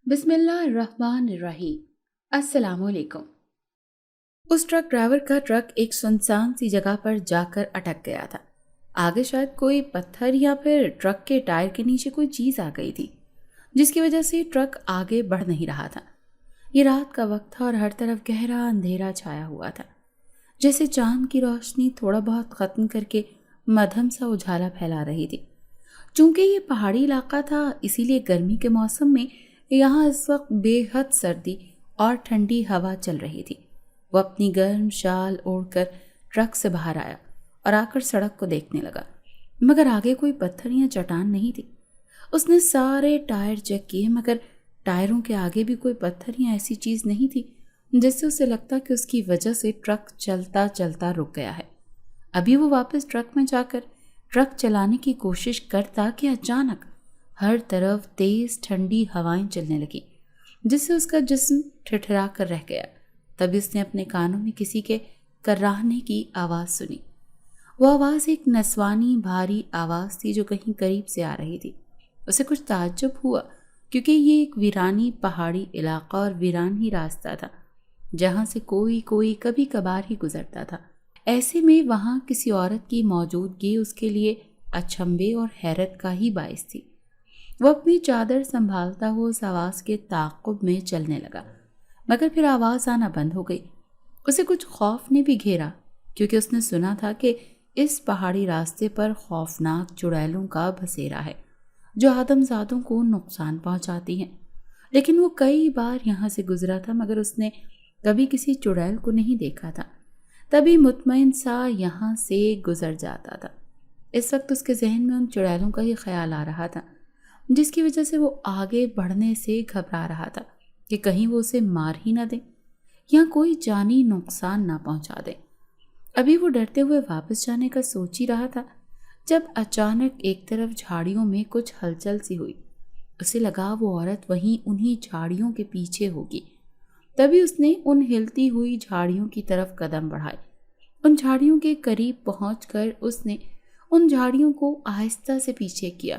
بسم اللہ الرحمن الرحیم۔ السلام علیکم۔ اس ٹرک ڈرائیور کا ٹرک ایک سنسان سی جگہ پر جا کر اٹک گیا تھا۔ آگے شاید کوئی پتھر یا پھر ٹرک کے ٹائر کے نیچے کوئی چیز آ گئی تھی، جس کی وجہ سے ٹرک آگے بڑھ نہیں رہا تھا۔ یہ رات کا وقت تھا اور ہر طرف گہرا اندھیرا چھایا ہوا تھا، جیسے چاند کی روشنی تھوڑا بہت ختم کر کے مدھم سا اجالا پھیلا رہی تھی۔ چونکہ یہ پہاڑی علاقہ تھا، اسی لیے گرمی کے موسم میں یہاں اس وقت بے حد سردی اور ٹھنڈی ہوا چل رہی تھی۔ وہ اپنی گرم شال اوڑھ کر ٹرک سے باہر آیا اور آ کر سڑک کو دیکھنے لگا، مگر آگے کوئی پتھر یا چٹان نہیں تھی۔ اس نے سارے ٹائر چیک کیے، مگر ٹائروں کے آگے بھی کوئی پتھر یا ایسی چیز نہیں تھی جس سے اسے لگتا کہ اس کی وجہ سے ٹرک چلتا چلتا رک گیا ہے۔ ابھی وہ واپس ٹرک میں جا کر ٹرک چلانے کی کوشش کرتا کہ اچانک ہر طرف تیز ٹھنڈی ہوائیں چلنے لگی، جس سے اس کا جسم ٹھٹھرا کر رہ گیا۔ تبھی اس نے اپنے کانوں میں کسی کے کراہنے کی آواز سنی۔ وہ آواز ایک نسوانی بھاری آواز تھی جو کہیں قریب سے آ رہی تھی۔ اسے کچھ تعجب ہوا، کیونکہ یہ ایک ویرانی پہاڑی علاقہ اور ویران ہی راستہ تھا جہاں سے کوئی کبھی کبھار ہی گزرتا تھا۔ ایسے میں وہاں کسی عورت کی موجودگی اس کے لیے اچنبھے اور حیرت کا ہی باعث تھی۔ وہ اپنی چادر سنبھالتا ہوا اس آواز کے تعاقب میں چلنے لگا، مگر پھر آواز آنا بند ہو گئی۔ اسے کچھ خوف نے بھی گھیرا، کیونکہ اس نے سنا تھا کہ اس پہاڑی راستے پر خوفناک چڑیلوں کا بسیرا ہے جو آدمزادوں کو نقصان پہنچاتی ہیں۔ لیکن وہ کئی بار یہاں سے گزرا تھا، مگر اس نے کبھی کسی چڑیل کو نہیں دیکھا تھا۔ تبھی مطمئن سا یہاں سے گزر جاتا تھا۔ اس وقت اس کے ذہن میں ان چڑیلوں کا ہی خیال آ رہا تھا، جس کی وجہ سے وہ آگے بڑھنے سے گھبرا رہا تھا کہ کہیں وہ اسے مار ہی نہ دیں یا کوئی جانی نقصان نہ پہنچا دیں۔ ابھی وہ ڈرتے ہوئے واپس جانے کا سوچ ہی رہا تھا جب اچانک ایک طرف جھاڑیوں میں کچھ ہلچل سی ہوئی۔ اسے لگا وہ عورت وہیں انہی جھاڑیوں کے پیچھے ہوگی۔ تبھی اس نے ان ہلتی ہوئی جھاڑیوں کی طرف قدم بڑھائے۔ ان جھاڑیوں کے قریب پہنچ کر اس نے ان جھاڑیوں کو آہستہ سے پیچھے کیا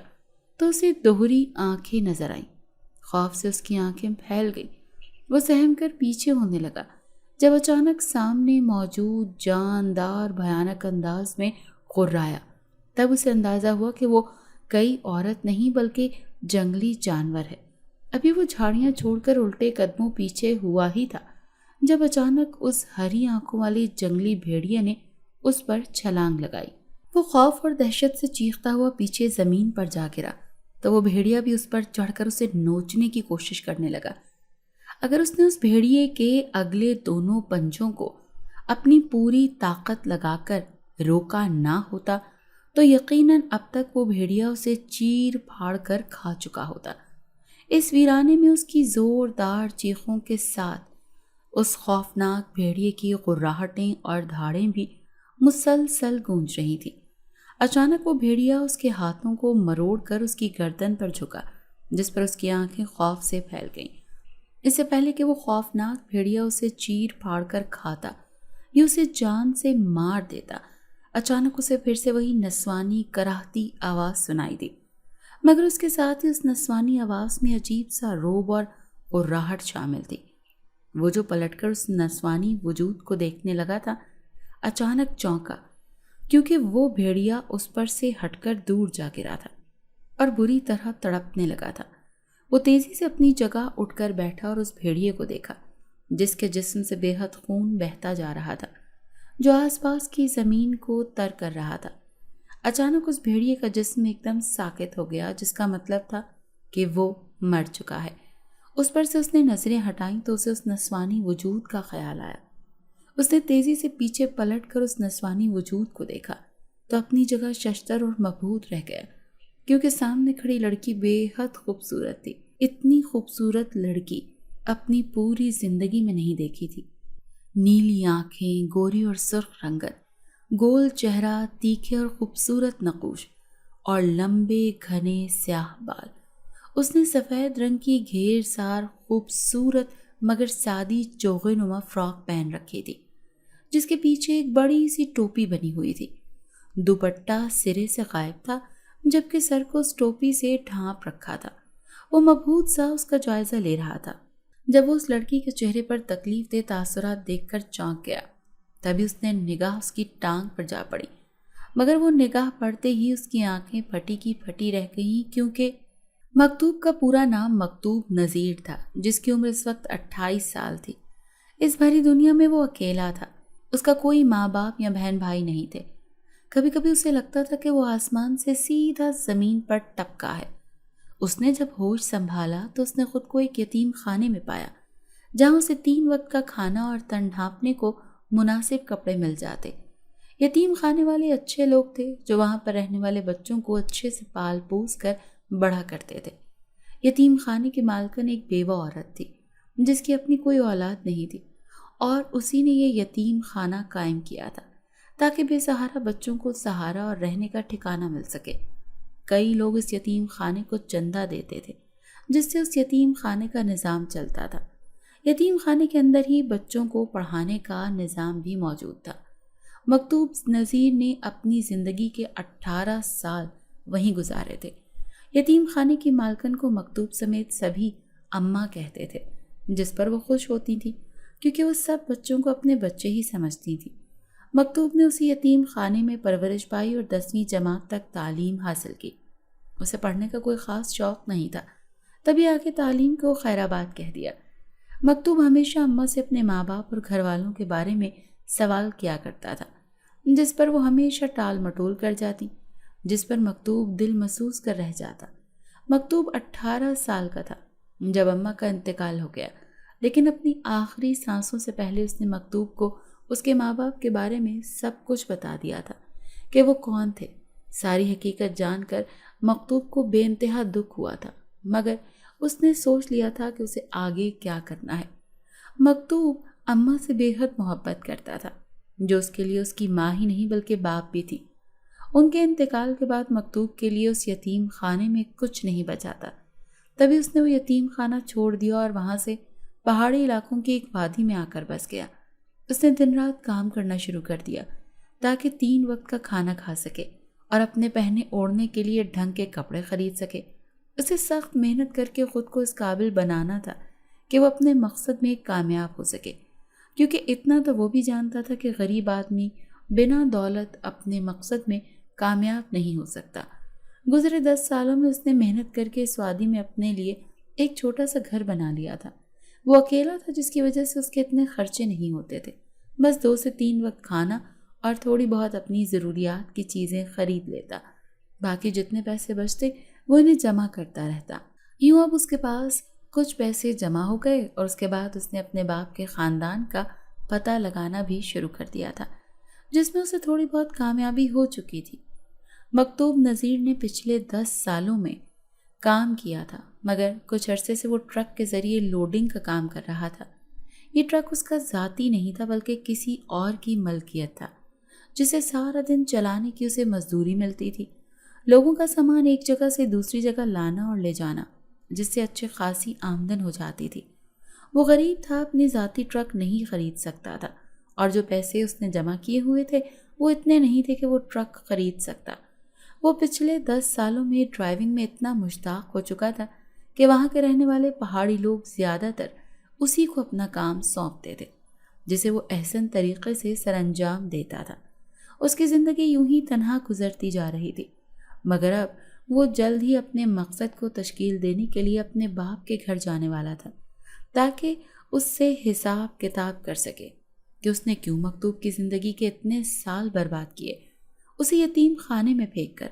تو اسے دوہری آنکھیں نظر آئیں۔ خوف سے اس کی آنکھیں پھیل گئیں۔ وہ سہم کر پیچھے ہونے لگا جب اچانک سامنے موجود جاندار بھیانک انداز میں غرایا۔ تب اسے اندازہ ہوا کہ وہ کوئی عورت نہیں بلکہ جنگلی جانور ہے۔ ابھی وہ جھاڑیاں چھوڑ کر الٹے قدموں پیچھے ہوا ہی تھا جب اچانک اس ہری آنکھوں والی جنگلی بھیڑیے نے اس پر چھلانگ لگائی۔ وہ خوف اور دہشت سے چیختا ہوا پیچھے زمین پر جا گرا تو وہ بھیڑیا بھی اس پر چڑھ کر اسے نوچنے کی کوشش کرنے لگا۔ اگر اس نے اس بھیڑیے کے اگلے دونوں پنجوں کو اپنی پوری طاقت لگا کر روکا نہ ہوتا تو یقیناً اب تک وہ بھیڑیا اسے چیر پھاڑ کر کھا چکا ہوتا۔ اس ویرانے میں اس کی زوردار چیخوں کے ساتھ اس خوفناک بھیڑیے کی غراہٹیں اور دھاڑیں بھی مسلسل گونج رہی تھی۔ اچانک وہ بھیڑیا اس کے ہاتھوں کو مروڑ کر اس کی گردن پر جھکا، جس پر اس کی آنکھیں خوف سے پھیل گئیں۔ اس سے پہلے کہ وہ خوفناک بھیڑیا اسے چیر پھاڑ کر کھاتا یا اسے جان سے مار دیتا، اچانک اسے پھر سے وہی نسوانی کراہتی آواز سنائی دی، مگر اس کے ساتھ ہی اس نسوانی آواز میں عجیب سا روب اور غراہٹ شامل تھی۔ وہ جو پلٹ کر اس نسوانی وجود کو دیکھنے لگا تھا، اچانک چونکا، کیونکہ وہ بھیڑیا اس پر سے ہٹ کر دور جا گرا تھا اور بری طرح تڑپنے لگا تھا۔ وہ تیزی سے اپنی جگہ اٹھ کر بیٹھا اور اس بھیڑیے کو دیکھا جس کے جسم سے بے حد خون بہتا جا رہا تھا، جو آس پاس کی زمین کو تر کر رہا تھا۔ اچانک اس بھیڑیے کا جسم ایک دم ساکت ہو گیا، جس کا مطلب تھا کہ وہ مر چکا ہے۔ اس پر سے اس نے نظریں ہٹائیں تو اسے اس نسوانی وجود کا خیال آیا۔ اس نے تیزی سے پیچھے پلٹ کر اس نسوانی وجود کو دیکھا تو اپنی جگہ ششدر اور مبہوت رہ گیا، کیونکہ سامنے کھڑی لڑکی بے حد خوبصورت تھی۔ اتنی خوبصورت لڑکی اپنی پوری زندگی میں نہیں دیکھی تھی۔ نیلی آنکھیں، گوری اور سرخ رنگت، گول چہرہ، تیکھے اور خوبصورت نقوش اور لمبے گھنے سیاہ بال۔ اس نے سفید رنگ کی گھیر سار خوبصورت مگر سادی چوغے نما فراک پہن رکھی تھی، جس کے پیچھے ایک بڑی سی ٹوپی بنی ہوئی تھی۔ دوپٹہ سرے سے غائب تھا، جبکہ سر کو اس ٹوپی سے ڈھانپ رکھا تھا۔ وہ مبہوت سا اس کا جائزہ لے رہا تھا۔ جب وہ اس لڑکی کے چہرے پر تکلیف دہ تاثرات دیکھ کر چونک گیا، تبھی اس نے نگاہ اس کی ٹانگ پر جا پڑی، مگر وہ نگاہ پڑتے ہی اس کی آنکھیں پھٹی کی پھٹی رہ گئیں، کیونکہ مکتوب کا پورا نام مکتوب نذیر تھا، جس کی عمر اس وقت 28 سال تھی۔ اس بھری دنیا میں وہ اکیلا تھا، اس کا کوئی ماں باپ یا بہن بھائی نہیں تھے۔ کبھی کبھی اسے لگتا تھا کہ وہ آسمان سے سیدھا زمین پر ٹپکا ہے۔ اس نے جب ہوش سنبھالا تو اس نے خود کو ایک یتیم خانے میں پایا، جہاں اسے 3 وقت کا کھانا اور تن ڈھانپنے کو مناسب کپڑے مل جاتے۔ یتیم خانے والے اچھے لوگ تھے جو وہاں پر رہنے والے بچوں کو اچھے سے پال پوس کر بڑا کرتے تھے۔ یتیم خانے کی مالکن ایک بیوہ عورت تھی جس کی اپنی کوئی اولاد نہیں تھی، اور اسی نے یہ یتیم خانہ قائم کیا تھا تاکہ بے سہارا بچوں کو سہارا اور رہنے کا ٹھکانہ مل سکے۔ کئی لوگ اس یتیم خانے کو چندہ دیتے تھے، جس سے اس یتیم خانے کا نظام چلتا تھا۔ یتیم خانے کے اندر ہی بچوں کو پڑھانے کا نظام بھی موجود تھا۔ مکتوب نذیر نے اپنی زندگی کے 18 سال وہیں گزارے تھے۔ یتیم خانے کی مالکن کو مکتوب سمیت سبھی اماں کہتے تھے، جس پر وہ خوش ہوتی تھی کیونکہ وہ سب بچوں کو اپنے بچے ہی سمجھتی تھی۔ مکتوب نے اسی یتیم خانے میں پرورش پائی اور 10ویں جماعت تک تعلیم حاصل کی۔ اسے پڑھنے کا کوئی خاص شوق نہیں تھا، تبھی آگے تعلیم کو خیر آباد کہہ دیا۔ مکتوب ہمیشہ اماں سے اپنے ماں باپ اور گھر والوں کے بارے میں سوال کیا کرتا تھا، جس پر وہ ہمیشہ ٹال مٹول کر جاتی، جس پر مکتوب دل محسوس کر رہ جاتا۔ مکتوب 18 سال کا تھا جب اماں کا انتقال ہو گیا، لیکن اپنی آخری سانسوں سے پہلے اس نے مکتوب کو اس کے ماں باپ کے بارے میں سب کچھ بتا دیا تھا کہ وہ کون تھے۔ ساری حقیقت جان کر مکتوب کو بے انتہا دکھ ہوا تھا، مگر اس نے سوچ لیا تھا کہ اسے آگے کیا کرنا ہے۔ مکتوب اماں سے بے حد محبت کرتا تھا، جو اس کے لیے اس کی ماں ہی نہیں بلکہ باپ بھی تھی۔ ان کے انتقال کے بعد مکتوب کے لیے اس یتیم خانے میں کچھ نہیں بچا تھا، تبھی اس نے وہ یتیم خانہ چھوڑ دیا اور وہاں سے پہاڑی علاقوں کی ایک وادی میں آ کر بس گیا۔ اس نے دن رات کام کرنا شروع کر دیا تاکہ 3 وقت کا کھانا کھا سکے اور اپنے پہنے اوڑھنے کے لیے ڈھنگ کے کپڑے خرید سکے۔ اسے سخت محنت کر کے خود کو اس قابل بنانا تھا کہ وہ اپنے مقصد میں کامیاب ہو سکے، کیونکہ اتنا تو وہ بھی جانتا تھا کہ غریب آدمی بنا دولت اپنے مقصد میں کامیاب نہیں ہو سکتا۔ گزرے 10 سالوں میں اس نے محنت کر کے اس وادی میں اپنے لیے ایک چھوٹا سا گھر بنا لیا تھا۔ وہ اکیلا تھا، جس کی وجہ سے اس کے اتنے خرچے نہیں ہوتے تھے۔ بس 2 سے 3 وقت کھانا اور تھوڑی بہت اپنی ضروریات کی چیزیں خرید لیتا، باقی جتنے پیسے بچتے وہ انہیں جمع کرتا رہتا۔ یوں اب اس کے پاس کچھ پیسے جمع ہو گئے اور اس کے بعد اس نے اپنے باپ کے خاندان کا پتہ لگانا بھی شروع کر دیا تھا، جس میں اسے تھوڑی بہت کامیابی ہو چکی تھی۔ مکتوب نذیر نے پچھلے 10 سالوں میں کام کیا تھا، مگر کچھ عرصے سے وہ ٹرک کے ذریعے لوڈنگ کا کام کر رہا تھا۔ یہ ٹرک اس کا ذاتی نہیں تھا بلکہ کسی اور کی ملکیت تھا، جسے سارا دن چلانے کی اسے مزدوری ملتی تھی۔ لوگوں کا سامان ایک جگہ سے دوسری جگہ لانا اور لے جانا، جس سے اچھی خاصی آمدن ہو جاتی تھی۔ وہ غریب تھا، اپنی ذاتی ٹرک نہیں خرید سکتا تھا، اور جو پیسے اس نے جمع کیے ہوئے تھے وہ اتنے نہیں تھے کہ وہ ٹرک خرید سکتا۔ وہ پچھلے 10 سالوں میں ڈرائیونگ میں اتنا مشتاق ہو چکا تھا کہ وہاں کے رہنے والے پہاڑی لوگ زیادہ تر اسی کو اپنا کام سونپتے تھے، جسے وہ احسن طریقے سے سر انجام دیتا تھا۔ اس کی زندگی یوں ہی تنہا گزرتی جا رہی تھی، مگر اب وہ جلد ہی اپنے مقصد کو تشکیل دینے کے لیے اپنے باپ کے گھر جانے والا تھا، تاکہ اس سے حساب کتاب کر سکے کہ اس نے کیوں مکتوب کی زندگی کے اتنے سال برباد کیے، اسے یتیم خانے میں پھینک کر۔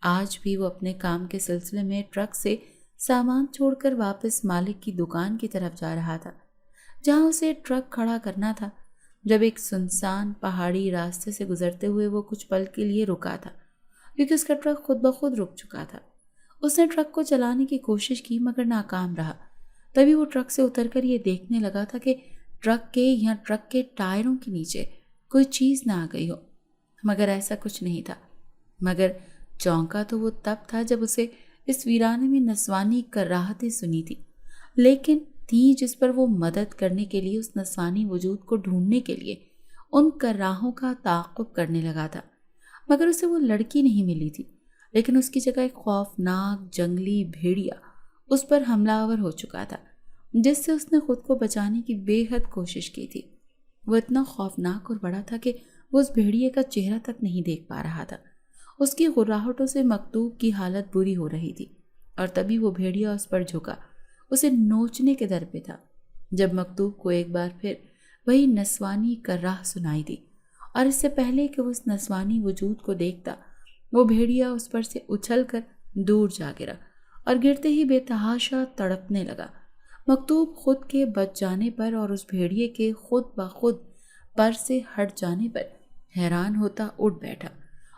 آج بھی وہ اپنے کام کے سلسلے میں ٹرک سے سامان چھوڑ کر واپس مالک کی دکان کی طرف جا رہا تھا، جہاں اسے ٹرک کھڑا کرنا تھا، جب ایک سنسان پہاڑی راستے سے گزرتے ہوئے وہ کچھ پل کے لیے رکا تھا، کیونکہ اس کا ٹرک خود بخود رک چکا تھا۔ اس نے ٹرک کو چلانے کی کوشش کی مگر ناکام رہا۔ تبھی وہ ٹرک سے اتر کر یہ دیکھنے لگا تھا کہ ٹرک کے یا ٹرک کے ٹائروں کے نیچے کوئی چیز نہ آ گئی ہو، مگر ایسا کچھ نہیں تھا۔ مگر چونکا تو وہ تب تھا جب اسے اس ویرانے میں نسوانی کراہتیں سنی تھی، لیکن تھی جس پر وہ مدد کرنے کے لیے اس نسوانی وجود کو ڈھونڈنے کے لیے ان کراہوں کا تعاقب کرنے لگا تھا۔ مگر اسے وہ لڑکی نہیں ملی تھی، لیکن اس کی جگہ ایک خوفناک جنگلی بھیڑیا اس پر حملہ آور ہو چکا تھا، جس سے اس نے خود کو بچانے کی بے حد کوشش کی تھی۔ وہ اتنا خوفناک اور بڑا تھا کہ وہ اس بھیڑیے کا چہرہ تک نہیں دیکھ پا رہا تھا۔ اس کی غراہٹوں سے مکتوب کی حالت بری ہو رہی تھی، اور تبھی وہ بھیڑیا اس پر جھکا، اسے نوچنے کے در پہ تھا، جب مکتوب کو ایک بار پھر وہی نسوانی کراہ سنائی دی، اور اس سے پہلے کہ وہ اس نسوانی وجود کو دیکھتا، وہ بھیڑیا اس پر سے اچھل کر دور جا گرا اور گرتے ہی بے تحاشا تڑپنے لگا۔ مکتوب خود کے بچ جانے پر اور اس بھیڑیے کے خود بخود پر سے ہٹ جانے پر حیران ہوتا اٹھ بیٹھا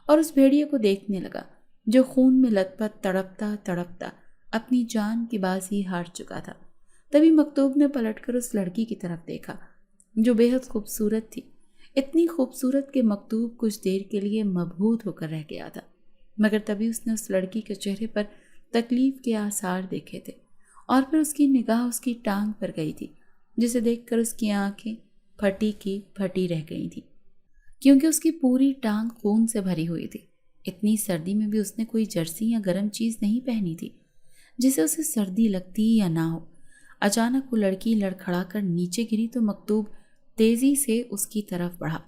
اور اس بھیڑیے کو دیکھنے لگا جو خون میں لت پت تڑپتا تڑپتا اپنی جان کی بازی ہار چکا تھا۔ تبھی مکتوب نے پلٹ کر اس لڑکی کی طرف دیکھا جو بے حد خوبصورت تھی، اتنی خوبصورت کہ مکتوب کچھ دیر کے لیے مبہوت ہو کر رہ گیا تھا، مگر تبھی اس نے اس لڑکی کے چہرے پر تکلیف کے آثار دیکھے تھے، اور پھر اس کی نگاہ اس کی ٹانگ پر گئی تھی، جسے دیکھ کر اس کی آنکھیں پھٹی کی پھٹی رہ گئی تھی، کیونکہ اس کی پوری ٹانگ خون سے بھری ہوئی تھی۔ اتنی سردی میں بھی اس نے کوئی جرسی یا گرم چیز نہیں پہنی تھی جسے اسے سردی لگتی یا نہ ہو۔ اچانک وہ لڑکی لڑکھڑا کر نیچے گری تو مکتوب تیزی سے اس کی طرف بڑھا۔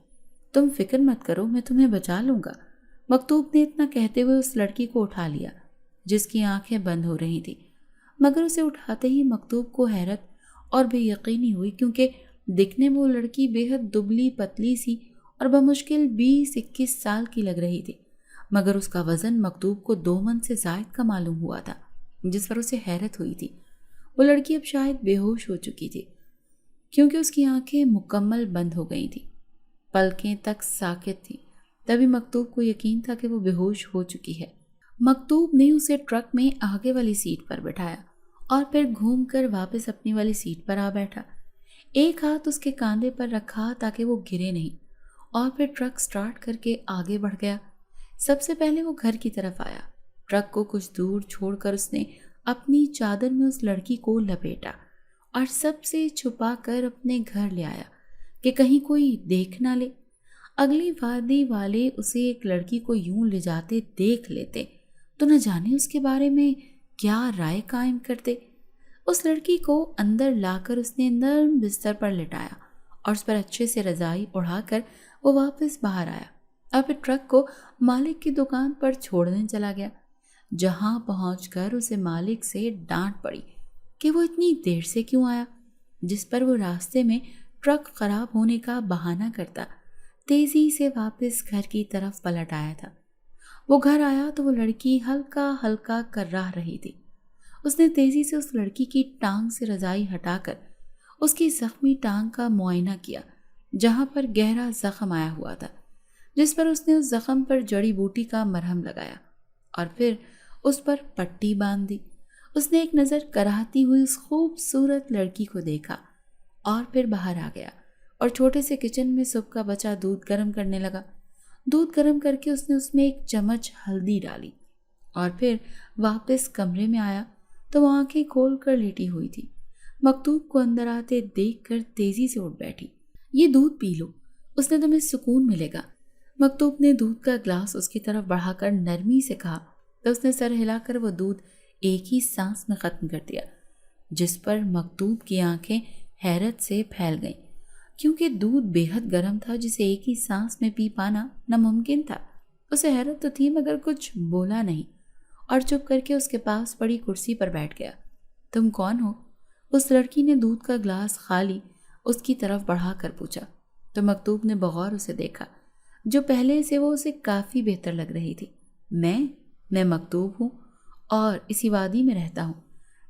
تم فکر مت کرو، میں تمہیں بچا لوں گا۔ مکتوب نے اتنا کہتے ہوئے اس لڑکی کو اٹھا لیا جس کی آنکھیں بند ہو رہی تھی، مگر اسے اٹھاتے ہی مکتوب کو حیرت اور بے یقینی ہوئی، کیونکہ دکھنے میں وہ لڑکی بے حد دبلی پتلی سی اور بمشکل 20-21 سال کی لگ رہی تھی، مگر اس کا وزن مکتوب کو 2 من سے زائد کا معلوم ہوا تھا، جس پر اسے حیرت ہوئی تھی۔ وہ لڑکی اب شاید بے ہوش ہو چکی تھی، کیونکہ اس کی آنکھیں مکمل بند ہو گئی تھیں، پلکیں تک ساکت تھیں۔ تبھی مکتوب کو یقین تھا کہ وہ بے ہوش ہو چکی ہے۔ مکتوب نے اسے ٹرک میں آگے والی سیٹ پر بٹھایا اور پھر گھوم کر واپس اپنی والی سیٹ پر آ بیٹھا۔ ایک ہاتھ اس کے کاندھے پر رکھا تاکہ وہ گرے نہیں، اور پھر ٹرک سٹارٹ کر کے آگے بڑھ گیا۔ سب سے پہلے وہ گھر کی طرف آیا۔ ٹرک کو کچھ دور چھوڑ کر اس نے اپنی چادر میں اس لڑکی کو لپیٹا اور سب سے چھپا کر اپنے گھر لے آیا کہ کہیں کوئی دیکھ نہ لے۔ اگلی وادی والے اسے ایک لڑکی کو یوں لے جاتے دیکھ لیتے تو نہ جانے اس کے بارے میں کیا رائے قائم کرتے۔ اس لڑکی کو اندر لا کر اس نے نرم بستر پر لٹایا اور اس پر اچھے سے رضائی اڑا کر وہ واپس باہر آیا اور پھر ٹرک کو مالک کی دکان پر چھوڑنے چلا گیا، جہاں پہنچ کر اسے مالک سے ڈانٹ پڑی کہ وہ اتنی دیر سے کیوں آیا، جس پر وہ راستے میں ٹرک خراب ہونے کا بہانہ کرتا تیزی سے واپس گھر کی طرف پلٹ آیا تھا۔ وہ گھر آیا تو وہ لڑکی ہلکا ہلکا کر رہی تھی۔ اس نے تیزی سے اس لڑکی کی ٹانگ سے رضائی ہٹا کر اس کی زخمی ٹانگ کا معائنہ کیا، جہاں پر گہرا زخم آیا ہوا تھا، جس پر اس نے اس زخم پر جڑی بوٹی کا مرہم لگایا اور پھر اس پر پٹی باندھ دی۔ اس نے ایک نظر کراہتی ہوئی اس خوبصورت لڑکی کو دیکھا اور پھر باہر آ گیا اور چھوٹے سے کچن میں صبح کا بچا دودھ گرم کرنے لگا۔ دودھ گرم کر کے اس نے ایک چمچ ہلدی ڈالی اور پھر واپس کمرے میں آیا تو وہ آنکھیں کھول کر لیٹی ہوئی تھی۔ مکتوب کو اندر آتے دیکھ کر تیزی سے اٹھ بیٹھی۔ یہ دودھ پی لو، اس نے تمہیں سکون ملے گا۔ مکتوب نے دودھ کا گلاس اس کی طرف بڑھا کر نرمی سے کہا تو اس نے سر ہلا کر وہ دودھ ایک ہی سانس میں ختم کر دیا، جس پر مکتوب کی آنکھیں حیرت سے پھیل گئیں، کیونکہ دودھ بے حد گرم تھا جسے ایک ہی سانس میں پی پانا ناممکن تھا۔ اسے حیرت تو تھی مگر کچھ بولا نہیں اور چپ کر کے اس کے پاس پڑی کرسی پر بیٹھ گیا۔ تم کون ہو؟ اس لڑکی نے دودھ کا گلاس خالی اس کی طرف بڑھا کر پوچھا تو مکتوب نے بغور اسے دیکھا، جو پہلے سے وہ اسے کافی بہتر لگ رہی تھی۔ میں مکتوب ہوں اور اسی وادی میں رہتا ہوں۔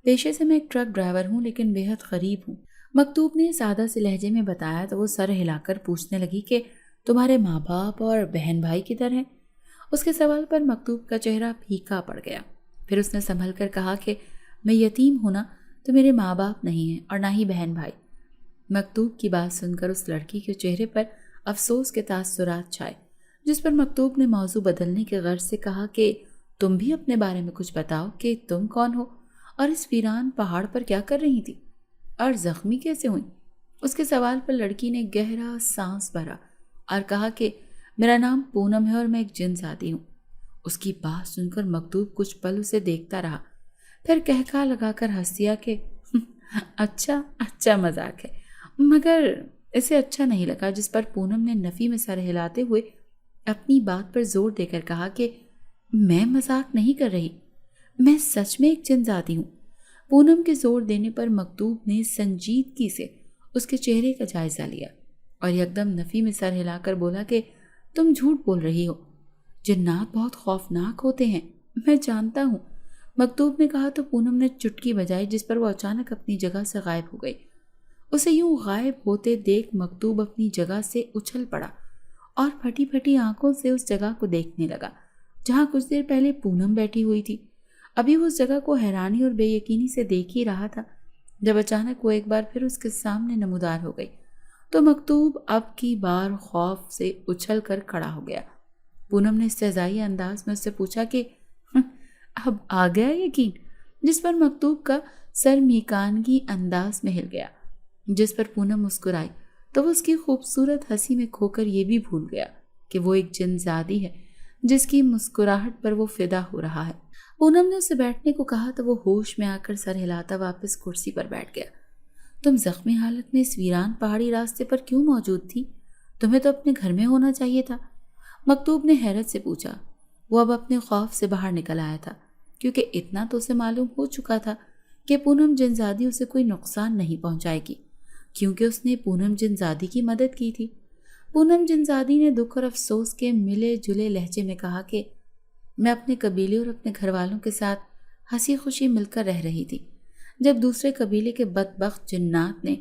پیشے سے میں ایک ٹرک ڈرائیور ہوں، لیکن بے حد غریب ہوں۔ مکتوب نے سادہ سے لہجے میں بتایا تو وہ سر ہلا کر پوچھنے لگی کہ تمہارے ماں باپ اور بہن بھائی کدھر ہیں؟ اس کے سوال پر مکتوب کا چہرہ پھیکا پڑ گیا۔ پھر اس نے سنبھل کر کہا کہ میں یتیم ہوں نا، تو میرے ماں باپ نہیں ہیں اور نہ ہی بہن بھائی۔ مکتوب کی بات سن کر اس لڑکی کے چہرے پر افسوس کے تاثرات چھائے، جس پر مکتوب نے موضوع بدلنے کے غرض سے کہا کہ تم بھی اپنے بارے میں کچھ بتاؤ کہ تم کون ہو اور اس ویران پہاڑ پر کیا کر رہی تھی اور زخمی کیسے ہوئی؟ اس کے سوال پر لڑکی نے گہرا سانس بھرا اور کہا کہ میرا نام پونم ہے اور میں ایک جن زادی ہوں۔ اس کی بات سن کر مکتوب کچھ پل اسے دیکھتا رہا، پھر کہکا لگا کر ہنس دیا کہ اچھا اچھا مذاق ہے، مگر اسے اچھا نہیں لگا، جس پر پونم نے نفی میں سر ہلاتے ہوئے اپنی بات پر زور دے کر کہا کہ میں مذاق نہیں کر رہی، میں سچ میں ایک جن زادی ہوں۔ پونم کے زور دینے پر مکتوب نے سنجیدگی سے اس کے چہرے کا جائزہ لیا اور یکدم نفی میں سر ہلا کر بولا کہ تم جھوٹ بول رہی ہو، جنات بہت خوفناک ہوتے ہیں، میں جانتا ہوں۔ مکتوب نے کہا تو پونم نے چٹکی بجائی، جس پر وہ اچانک اپنی جگہ سے غائب ہو گئی۔ اسے یوں غائب ہوتے دیکھ مکتوب اپنی جگہ سے اچھل پڑا اور پھٹی پھٹی آنکھوں سے اس جگہ کو دیکھنے لگا جہاں کچھ دیر پہلے پونم بیٹھی ہوئی تھی۔ ابھی وہ اس جگہ کو حیرانی اور بے یقینی سے دیکھ ہی رہا تھا جب اچانک وہ ایک بار پھر اس کے سامنے نمودار ہو گئی تو مکتوب اب کی بار خوف سے اچھل کر کھڑا ہو گیا۔ پونم نے استہزائی انداز میں اس سے پوچھا کہ اب آ گیا یقین، جس پر مکتوب کا سر میکانگی انداز میں ہل گیا، جس پر پونم مسکرائی تو وہ اس کی خوبصورت ہنسی میں کھو کر یہ بھی بھول گیا کہ وہ ایک جن زادی ہے جس کی مسکراہٹ پر وہ فدا ہو رہا ہے۔ پونم نے اسے بیٹھنے کو کہا تو وہ ہوش میں آ کر سر ہلاتا واپس کرسی پر بیٹھ گیا۔ تم زخمی حالت میں اس ویران پہاڑی راستے پر کیوں موجود تھی؟ تمہیں تو اپنے گھر میں ہونا چاہیے تھا، مکتوب نے حیرت سے پوچھا۔ وہ اب اپنے خوف سے باہر نکل آیا تھا کیونکہ اتنا تو اسے معلوم ہو چکا تھا کہ پونم جنزادی اسے کوئی نقصان نہیں پہنچائے گی کیونکہ اس نے پونم جنزادی کی مدد کی تھی۔ پونم جنزادی نے دکھ اور افسوس کے ملے جلے لہجے میں کہا کہ میں اپنے قبیلے اور اپنے گھر والوں کے ساتھ ہنسی خوشی مل کر رہ رہی تھی جب دوسرے قبیلے کے بدبخت جنات نے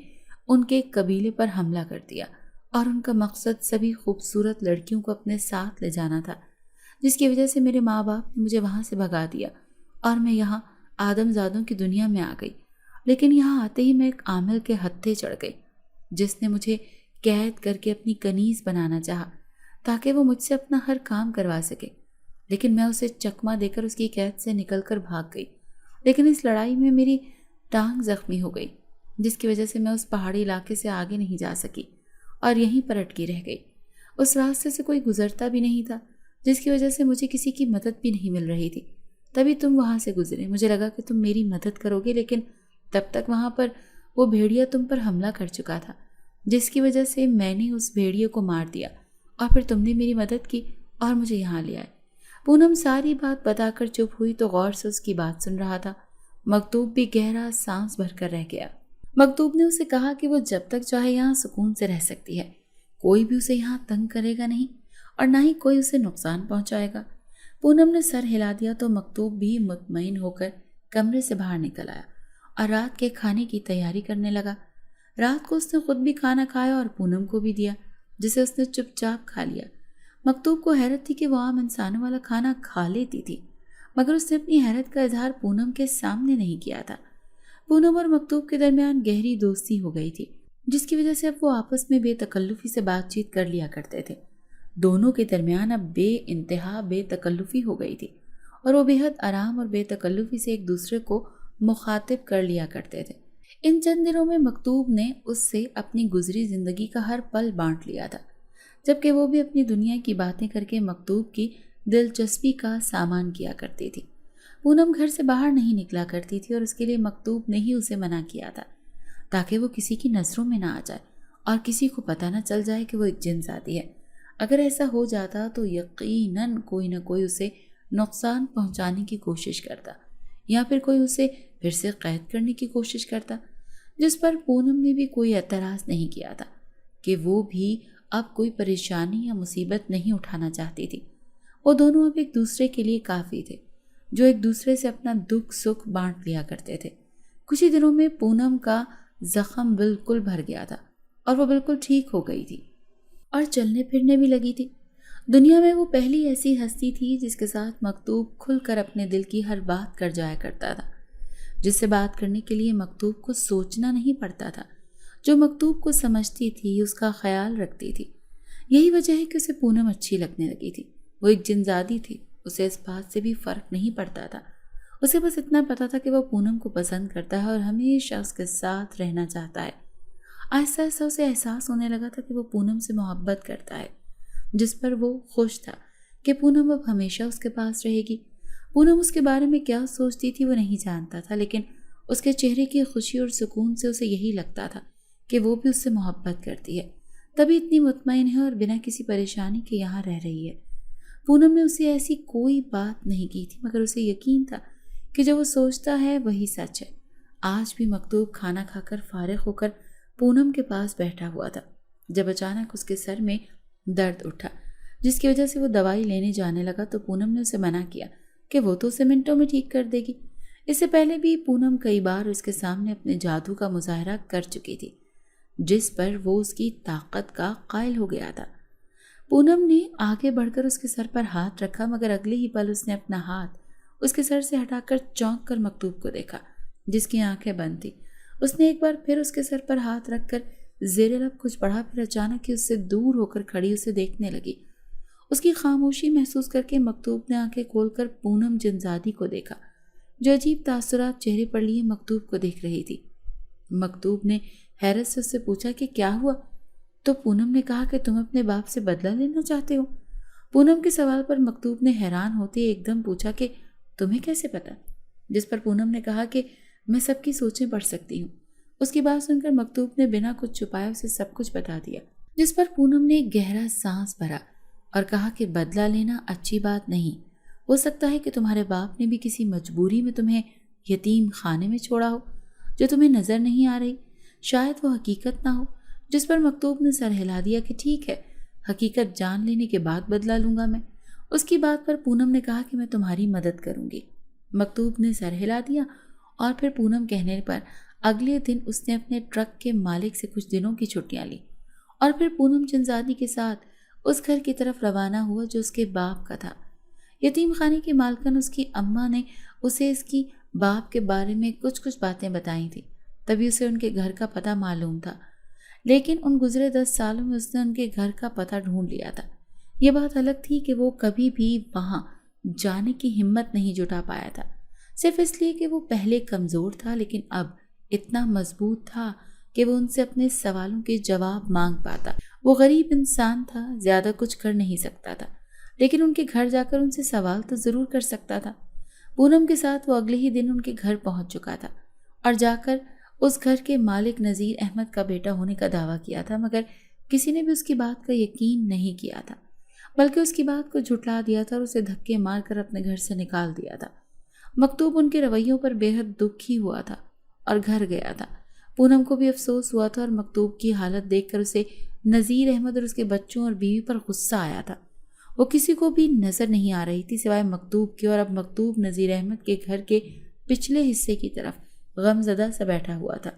ان کے قبیلے پر حملہ کر دیا اور ان کا مقصد سبھی خوبصورت لڑکیوں کو اپنے ساتھ لے جانا تھا، جس کی وجہ سے میرے ماں باپ نے مجھے وہاں سے بھگا دیا اور میں یہاں آدم زادوں کی دنیا میں آ گئی۔ لیکن یہاں آتے ہی میں ایک عامل کے ہتھے چڑھ گئی جس نے مجھے قید کر کے اپنی کنیز بنانا چاہا تاکہ وہ مجھ سے اپنا ہر کام کروا سکے، لیکن میں اسے چکما دے کر اس کی قید سے نکل کر بھاگ گئی۔ لیکن اس لڑائی میں میری ٹانگ زخمی ہو گئی جس کی وجہ سے میں اس پہاڑی علاقے سے آگے نہیں جا سکی اور یہیں پر اٹکی رہ گئی۔ اس راستے سے کوئی گزرتا بھی نہیں تھا جس کی وجہ سے مجھے کسی کی مدد بھی نہیں مل رہی تھی۔ تبھی تم وہاں سے گزرے، مجھے لگا کہ تم میری مدد کرو گے، لیکن تب تک وہاں پر وہ بھیڑیا تم پر حملہ کر چکا تھا جس کی وجہ سے میں نے اس بھیڑیے کو مار دیا اور پھر تم نے میری مدد کی اور مجھے یہاں لے آئے۔ پونم ساری بات بتا کر چپ ہوئی تو غور سے اس کی بات سن رہا تھا۔ مکتوب بھی گہرا سانس بھر کر رہ گیا۔ مکتوب نے اسے کہا کہ وہ جب تک چاہے یہاں سکون سے رہ سکتی ہے، کوئی بھی اسے یہاں تنگ کرے گا نہیں اور نہ ہی کوئی اسے نقصان پہنچائے گا۔ پونم نے سر ہلا دیا تو مکتوب بھی مطمئن ہو کر کمرے سے باہر نکل آیا اور رات کے کھانے کی تیاری کرنے لگا۔ رات کو اس نے خود بھی کھانا کھایا اور پونم کو بھی دیا، جسے اس نے چپ چاپ کھا لیا۔ مکتوب کو حیرت تھی کہ وہ عام انسانوں والا کھانا کھا لیتی تھی، مگر اس نے اپنی حیرت کا اظہار پونم کے سامنے نہیں کیا تھا۔ پونم اور مکتوب کے درمیان گہری دوستی ہو گئی تھی جس کی وجہ سے اب وہ آپس میں بے تکلفی سے بات چیت کر لیا کرتے تھے۔ دونوں کے درمیان اب بے انتہا بے تکلفی ہو گئی تھی اور وہ بے حد آرام اور بے تکلفی سے ایک دوسرے کو مخاطب کر لیا کرتے تھے۔ ان چند دنوں میں مکتوب نے اس سے اپنی گزری زندگی کا ہر پل بانٹ لیا تھا، جبکہ وہ بھی اپنی دنیا کی باتیں کر کے مکتوب کی دلچسپی کا سامان کیا کرتی تھی۔ پونم گھر سے باہر نہیں نکلا کرتی تھی اور اس کے لیے مکتوب نے ہی اسے منع کیا تھا تاکہ وہ کسی کی نظروں میں نہ آ جائے اور کسی کو پتہ نہ چل جائے کہ وہ ایک جن زادی ہے۔ اگر ایسا ہو جاتا تو یقیناً کوئی نہ کوئی اسے نقصان پہنچانے کی کوشش کرتا یا پھر کوئی اسے پھر سے قید کرنے کی کوشش کرتا، جس پر پونم نے بھی کوئی اعتراض نہیں کیا تھا کہ وہ بھی اب کوئی پریشانی یا مصیبت نہیں اٹھانا چاہتی تھی۔ وہ دونوں اب ایک دوسرے کے لیے کافی تھے جو ایک دوسرے سے اپنا دکھ سکھ بانٹ لیا کرتے تھے۔ کچھ ہی دنوں میں پونم کا زخم بالکل بھر گیا تھا اور وہ بالکل ٹھیک ہو گئی تھی اور چلنے پھرنے بھی لگی تھی۔ دنیا میں وہ پہلی ایسی ہستی تھی جس کے ساتھ مکتوب کھل کر اپنے دل کی ہر بات کر جایا کرتا تھا، جس سے بات کرنے کے لیے مکتوب کو سوچنا نہیں پڑتا تھا، جو مکتوب کو سمجھتی تھی، اس کا خیال رکھتی تھی۔ یہی وجہ ہے کہ اسے پونم اچھی لگنے لگی تھی۔ وہ ایک جنزادی تھی، اسے اس بات سے بھی فرق نہیں پڑتا تھا۔ اسے بس اتنا پتا تھا کہ وہ پونم کو پسند کرتا ہے اور ہمیشہ اس کے ساتھ رہنا چاہتا ہے۔ آہستہ آہستہ اسے احساس ہونے لگا تھا کہ وہ پونم سے محبت کرتا ہے، جس پر وہ خوش تھا کہ پونم اب ہمیشہ اس کے پاس رہے گی۔ پونم اس کے بارے میں کیا سوچتی تھی وہ نہیں جانتا تھا، لیکن اس کے چہرے کی خوشی اور سکون سے اسے یہی لگتا تھا کہ وہ بھی اس سے محبت کرتی ہے، تبھی اتنی مطمئن ہے اور بنا کسی پریشانی کے یہاں رہ رہی ہے۔ پونم نے اسے ایسی کوئی بات نہیں کی تھی، مگر اسے یقین تھا کہ جو وہ سوچتا ہے وہی سچ ہے۔ آج بھی مکتوب کھانا کھا کر فارغ ہو کر پونم کے پاس بیٹھا ہوا تھا جب اچانک اس کے سر میں درد اٹھا، جس کی وجہ سے وہ دوائی لینے جانے لگا تو پونم نے اسے منع کیا کہ وہ تو اسے منٹوں میں ٹھیک کر دے گی۔ اس سے پہلے بھی پونم کئی بار اس کے سامنے اپنے جادو کا مظاہرہ کر چکی تھی، جس پر وہ اس کی طاقت کا قائل ہو گیا تھا۔ پونم نے آگے بڑھ کر اس کے سر پر ہاتھ رکھا، مگر اگلے ہی پل اس نے اپنا ہاتھ اس کے سر سے ہٹا کر چونک کر مکتوب کو دیکھا، جس کی آنکھیں بند تھی۔ اس نے ایک بار پھر اس کے سر پر ہاتھ رکھ کر زیر لب کچھ پڑھا، پھر اچانک ہی اس سے دور ہو کر کھڑی اسے دیکھنے لگی۔ اس کی خاموشی محسوس کر کے مکتوب نے آنکھیں کھول کر پونم جنزادی کو دیکھا، جو عجیب تاثرات چہرے پر لیے مکتوب کو دیکھ رہی تھی۔ مکتوب نے حیرت سے اس سے پوچھا کہ کیا ہوا؟ تو پونم نے کہا کہ تم اپنے باپ سے بدلہ لینا چاہتے ہو۔ پونم کے سوال پر مکتوب نے حیران ہوتے ایک دم پوچھا کہ تمہیں کیسے پتا؟ جس پر پونم نے کہا کہ میں سب کی سوچیں پڑھ سکتی ہوں۔ اس کی بات سن کر مکتوب نے بنا کچھ چھپائے اسے سب کچھ بتا دیا، جس پر پونم نے ایک گہرا سانس بھرا اور کہا کہ بدلہ لینا اچھی بات نہیں، ہو سکتا ہے کہ تمہارے باپ نے بھی کسی مجبوری میں تمہیں یتیم خانے میں چھوڑا ہو جو تمہیں نظر نہیں آ رہی، شاید وہ حقیقت نہ ہو۔ جس پر مکتوب نے سر ہلا دیا کہ ٹھیک ہے، حقیقت جان لینے کے بعد بدلہ لوں گا میں۔ اس کی بات پر پونم نے کہا کہ میں تمہاری مدد کروں گی۔ مکتوب نے سر ہلا دیا اور پھر پونم کہنے پر اگلے دن اس نے اپنے ٹرک کے مالک سے کچھ دنوں کی چھٹیاں لی اور پھر پونم جنزادی کے ساتھ اس گھر کی طرف روانہ ہوا جو اس کے باپ کا تھا۔ یتیم خانے کی مالکن اس کی اماں نے اسے اس کی باپ کے بارے میں کچھ باتیں بتائی تھی، تبھی اسے ان کے گھر کا پتہ معلوم تھا، لیکن ان گزرے 10 سالوں میں اس نے ان کے گھر کا پتہ ڈھونڈ لیا تھا۔ یہ بات الگ تھی کہ وہ کبھی بھی وہاں جانے کی ہمت نہیں جٹا پایا تھا، صرف اس لیے کہ وہ پہلے کمزور تھا، لیکن اب اتنا مضبوط تھا کہ وہ ان سے اپنے سوالوں کے جواب مانگ پاتا۔ وہ غریب انسان تھا، زیادہ کچھ کر نہیں سکتا تھا، لیکن ان کے گھر جا کر ان سے سوال تو ضرور کر سکتا تھا۔ پونم کے ساتھ وہ اگلے ہی دن ان کے گھر پہنچ چکا تھا اور جا کر اس گھر کے مالک نذیر احمد کا بیٹا ہونے کا دعویٰ کیا تھا، مگر کسی نے بھی اس کی بات کا یقین نہیں کیا تھا، بلکہ اس کی بات کو جھٹلا دیا تھا اور اسے دھکے مار کر اپنے گھر سے نکال دیا تھا۔ مکتوب ان کے رویوں پر بے حد دکھی ہوا تھا اور گھر گیا تھا۔ پونم کو بھی افسوس ہوا تھا اور مکتوب کی حالت دیکھ کر اسے نذیر احمد اور اس کے بچوں اور بیوی پر غصہ آیا تھا۔ وہ کسی کو بھی نظر نہیں آ رہی تھی سوائے مکتوب کے، اور اب مکتوب نذیر احمد کے گھر کے پچھلے حصے کی طرف غمزدہ سا بیٹھا ہوا تھا۔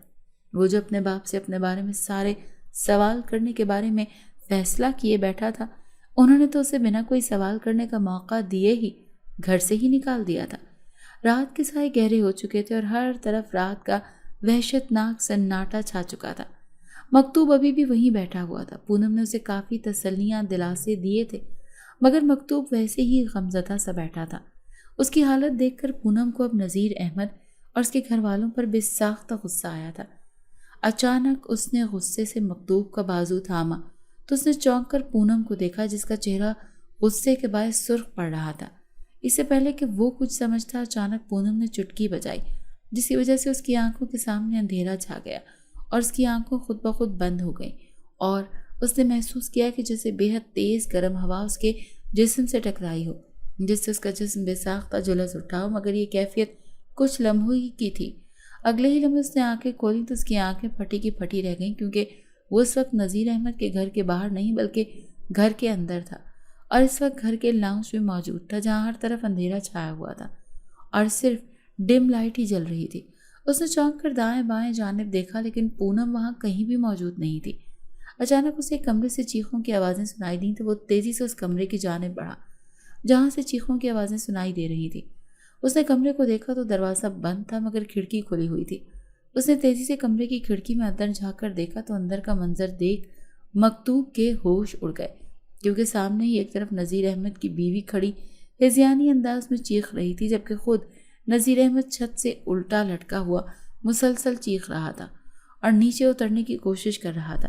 وہ جو اپنے باپ سے اپنے بارے میں سارے سوال کرنے کے بارے میں فیصلہ کیے بیٹھا تھا، انہوں نے تو اسے بنا کوئی سوال کرنے کا موقع دیے ہی گھر سے ہی نکال دیا تھا۔ رات کے سائے گہرے ہو چکے تھے اور ہر طرف رات کا وحشت ناک سناٹا چھا چکا تھا۔ مکتوب ابھی بھی وہیں بیٹھا ہوا تھا۔ پونم نے اسے کافی تسلیاں دلاسے دیے تھے، مگر مکتوب ویسے ہی غمزدہ سا بیٹھا تھا۔ اس کی حالت دیکھ کر پونم کو اب نذیر احمد اور اس کے گھر والوں پر بے ساختہ غصہ آیا تھا۔ اچانک اس نے غصے سے مکتوب کا بازو تھاما تو اس نے چونک کر پونم کو دیکھا، جس کا چہرہ غصے کے باعث سرخ پڑ رہا تھا۔ اس سے پہلے کہ وہ کچھ سمجھتا، اچانک پونم نے چٹکی بجائی، جس کی وجہ سے اس کی آنکھوں کے سامنے اندھیرا چھا گیا اور اس کی آنکھوں خود بخود بند ہو گئیں، اور اس نے محسوس کیا کہ جیسے بے حد تیز گرم ہوا اس کے جسم سے ٹکرائی ہو، جس سے اس کا جسم بے ساختہ جھلس اٹھا ہو، مگر یہ کیفیت کچھ لمحوں ہی کی تھی۔ اگلے ہی لمحے اس نے آنکھیں کھولی تو اس کی آنکھیں پھٹی کی پھٹی رہ گئیں، کیونکہ وہ اس وقت نذیر احمد کے گھر کے باہر نہیں بلکہ گھر کے اندر تھا، اور اس وقت گھر کے لاؤنج میں موجود تھا، جہاں ہر طرف اندھیرا چھایا ہوا تھا اور صرف ڈم لائٹ ہی جل رہی تھی۔ اس نے چونک کر دائیں بائیں جانب دیکھا، لیکن پونم وہاں کہیں بھی موجود نہیں تھی۔ اچانک اسے کمرے سے چیخوں کی آوازیں سنائی دیں تو وہ تیزی سے اس کمرے کی جانب بڑھا جہاں سے چیخوں کی آوازیں سنائی دے رہی تھی۔ اس نے کمرے کو دیکھا تو دروازہ بند تھا، مگر کھڑکی کھلی ہوئی تھی۔ اس نے تیزی سے کمرے کی کھڑکی میں اندر جھانک کر دیکھا تو اندر کا منظر دیکھ مکتوب کے ہوش اڑ گئے، کیونکہ سامنے ہی ایک طرف نذیر احمد کی بیوی کھڑی ہذیانی انداز میں چیخ رہی تھی، جبکہ خود نذیر احمد چھت سے الٹا لٹکا ہوا مسلسل چیخ رہا تھا اور نیچے اترنے کی کوشش کر رہا تھا،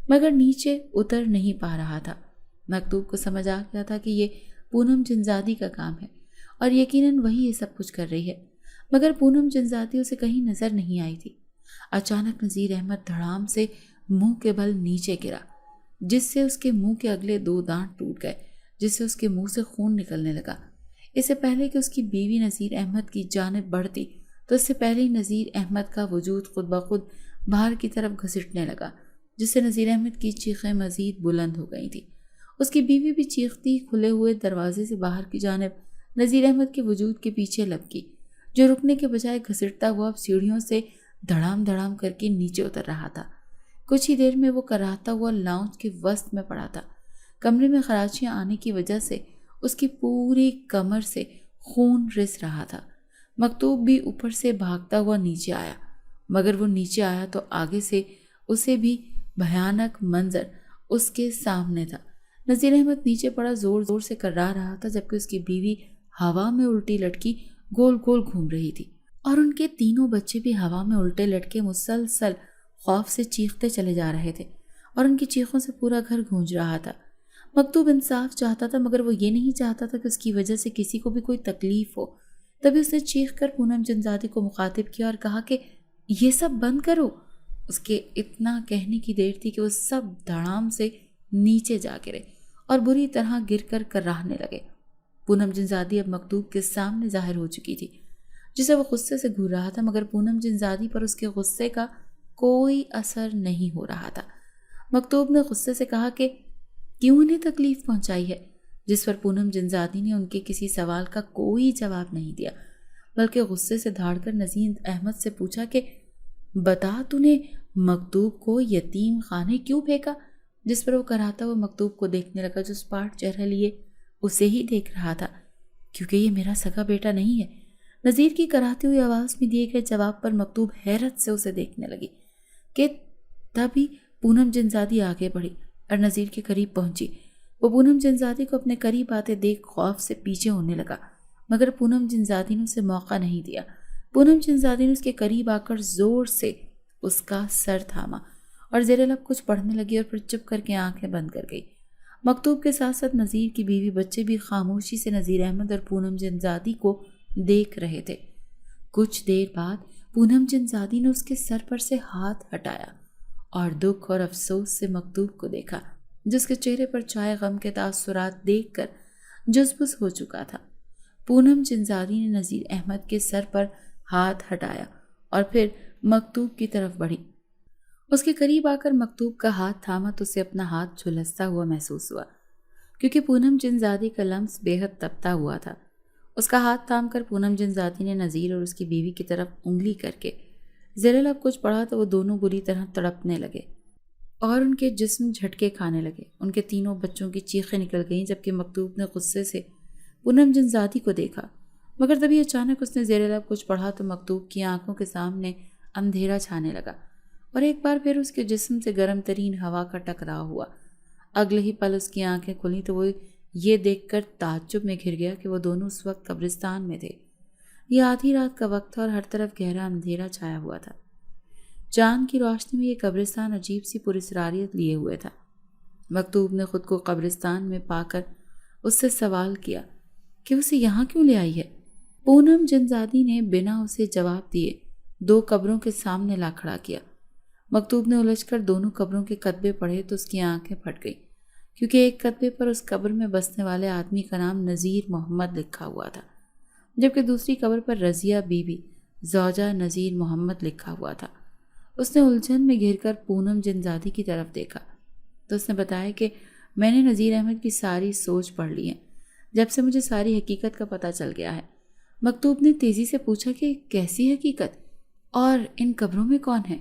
مگر نیچے اتر نہیں پا رہا تھا۔ مکتوب کو سمجھ آ گیا تھا کہ یہ پونم جنزادی کا کام ہے، اور یقیناً وہی یہ سب کچھ کر رہی ہے، مگر پونم جنزادی اسے کہیں نظر نہیں آئی تھی۔ اچانک نذیر احمد دھڑام سے منہ کے بل نیچے گرا، جس سے اس کے منہ کے اگلے 2 دانت ٹوٹ گئے، جس سے اس کے منہ سے خون نکلنے لگا۔ اس سے پہلے کہ اس کی بیوی نذیر احمد کی جانب بڑھتی تو اس سے پہلے ہی نذیر احمد کا وجود خود بخود باہر کی طرف گھسٹنے لگا، جس سے نذیر احمد کی چیخیں مزید بلند ہو گئی تھیں۔ اس کی بیوی بھی چیختی کھلے ہوئے دروازے سے باہر کی جانب نذیر احمد کے وجود کے پیچھے لپکی، جو رکنے کے بجائے گھسٹتا ہوا اب سیڑھیوں سے دھڑام دھڑام کر کے نیچے اتر رہا تھا۔ کچھ ہی دیر میں وہ کراہتا ہوا لاؤنج کے وسط میں پڑا تھا۔ کمرے میں خراچیاں آنے کی وجہ سے اس کی پوری کمر سے خون رس رہا تھا۔ مکتوب بھی اوپر سے بھاگتا ہوا نیچے آیا، مگر وہ نیچے آیا تو آگے سے اسے بھی بھیانک منظر اس کے سامنے تھا۔ نذیر احمد نیچے پڑا زور زور سے کرا رہا تھا، جبکہ اس کی بیوی ہوا میں الٹی لٹکی گول گول گھوم رہی تھی، اور ان کے تینوں بچے بھی ہوا میں الٹے لٹکے مسلسل خوف سے چیختے چلے جا رہے تھے، اور ان کی چیخوں سے پورا گھر گونج رہا تھا۔ مکتوب انصاف چاہتا تھا، مگر وہ یہ نہیں چاہتا تھا کہ اس کی وجہ سے کسی کو بھی کوئی تکلیف ہو۔ تبھی اس نے چیخ کر پونم جنزادی کو مخاطب کیا اور کہا کہ یہ سب بند کرو۔ اس کے اتنا کہنے کی دیر تھی کہ وہ سب دھڑام سے نیچے جا گرے اور بری طرح گر کر کراہنے لگے۔ پونم جنزادی اب مکتوب کے سامنے ظاہر ہو چکی تھی، جسے وہ غصے سے گھور رہا تھا، مگر پونم جنزادی پر اس کے غصے کا کوئی اثر نہیں ہو رہا تھا۔ مکتوب نے غصے سے کہا کہ کیوں انہیں تکلیف پہنچائی ہے، جس پر پونم جنزادی نے ان کے کسی سوال کا کوئی جواب نہیں دیا، بلکہ غصے سے دھاڑ کر نذیر احمد سے پوچھا کہ بتا تو نے مکتوب کو یتیم خانے کیوں پھینکا، جس پر وہ کراہتا ہوا مکتوب کو دیکھنے لگا، جو سپاٹ چہرہ لیے اسے ہی دیکھ رہا تھا۔ کیونکہ یہ میرا سگا بیٹا نہیں ہے، نذیر کی کراہتی ہوئی آواز میں دیے گئے جواب پر مکتوب حیرت سے اسے دیکھنے لگی کہ تبھی پونم جنزادی آگے بڑھی اور نذیر کے قریب پہنچی۔ وہ پونم جنزادی کو اپنے قریب آتے دیکھ خوف سے پیچھے ہونے لگا، مگر پونم جنزادی نے اسے موقع نہیں دیا۔ پونم جنزادی نے اس کے قریب آ کر زور سے اس کا سر تھاما اور زیر لب کچھ پڑھنے لگی، اور پھر چپ کر کے آنکھیں بند کر گئی۔ مکتوب کے ساتھ ساتھ نذیر کی بیوی بچے بھی خاموشی سے نذیر احمد اور پونم جنزادی کو دیکھ رہے تھے۔ کچھ دیر بعد پونم جنزادی نے اس کے سر پر سے ہاتھ ہٹایا اور دکھ اور افسوس سے مکتوب کو دیکھا، جس کے چہرے پر چھائے غم کے تاثرات دیکھ کر جزبز ہو چکا تھا۔ پونم جنزادی نے نذیر احمد کے سر پر ہاتھ ہٹایا اور پھر مکتوب کی طرف بڑھی۔ اس کے قریب آ کر مکتوب کا ہاتھ تھاما تو اسے اپنا ہاتھ جھلستا ہوا محسوس ہوا، کیونکہ پونم جنزادی کا لمس بے حد تپتا ہوا تھا۔ اس کا ہاتھ تھام کر پونم جنزادی نے نذیر اور اس کی بیوی کی طرف انگلی کر کے زیر لب کچھ پڑھا تو وہ دونوں بری طرح تڑپنے لگے اور ان کے جسم جھٹکے کھانے لگے۔ ان کے تینوں بچوں کی چیخیں نکل گئیں، جبکہ مکتوب نے غصے سے پونم جنزادی کو دیکھا، مگر تبھی اچانک اس نے زیر لب کچھ پڑھا تو مکتوب کی آنکھوں کے سامنے اندھیرا چھانے لگا اور ایک بار پھر اس کے جسم سے گرم ترین ہوا کا ٹکراؤ ہوا۔ اگلے ہی پل اس کی آنکھیں کھلیں تو وہ یہ دیکھ کر تعجب میں گھر گیا کہ وہ دونوں اس وقت قبرستان میں تھے۔ یہ آدھی رات کا وقت تھا اور ہر طرف گہرا اندھیرا چھایا ہوا تھا۔ چاند کی روشنی میں یہ قبرستان عجیب سی پراسراریت لیے ہوئے تھا۔ مکتوب نے خود کو قبرستان میں پا کر اس سے سوال کیا کہ اسے یہاں کیوں لے آئی ہے۔ پونم جنزادی نے بنا اسے جواب دیے 2 قبروں کے سامنے لا کھڑا کیا۔ مکتوب نے الجھ کر دونوں قبروں کے کتبے پڑھے تو اس کی آنکھیں پھٹ گئیں، کیونکہ ایک کتبے پر اس قبر میں بسنے والے آدمی کا نام نذیر محمد لکھا ہوا تھا، جبکہ دوسری قبر پر رضیہ بی بی زوجہ نذیر محمد لکھا ہوا تھا۔ اس نے الجھن میں گھر کر پونم جنزادی کی طرف دیکھا تو اس نے بتایا کہ میں نے نذیر احمد کی ساری سوچ پڑھ لی ہے، جب سے مجھے ساری حقیقت کا پتہ چل گیا ہے۔ مکتوب نے تیزی سے پوچھا کہ کیسی حقیقت اور ان قبروں میں کون ہے؟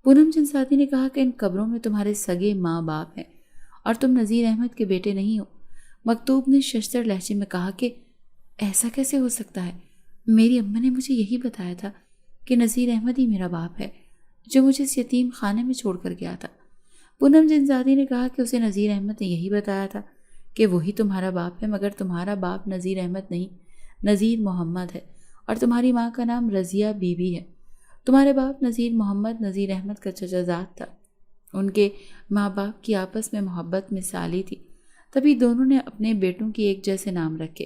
پونم جنزادی نے کہا کہ ان قبروں میں تمہارے سگے ماں باپ ہیں اور تم نذیر احمد کے بیٹے نہیں ہو۔ مکتوب نے ششدر لہجے میں کہا کہ ایسا کیسے ہو سکتا ہے؟ میری اماں نے مجھے یہی بتایا تھا کہ نذیر احمد ہی میرا باپ ہے، جو مجھے اس یتیم خانے میں چھوڑ کر گیا تھا۔ پونم جنزادی نے کہا کہ اسے نذیر احمد نے یہی بتایا تھا کہ وہی تمہارا باپ ہے، مگر تمہارا باپ نذیر احمد نہیں، نذیر محمد ہے، اور تمہاری ماں کا نام رضیہ بی بی ہے۔ تمہارے باپ نذیر محمد نذیر احمد کا چچا زاد تھا۔ ان کے ماں باپ کی آپس میں محبت مثالی تھی، تبھی دونوں نے اپنے بیٹوں کی ایک جیسے نام رکھے۔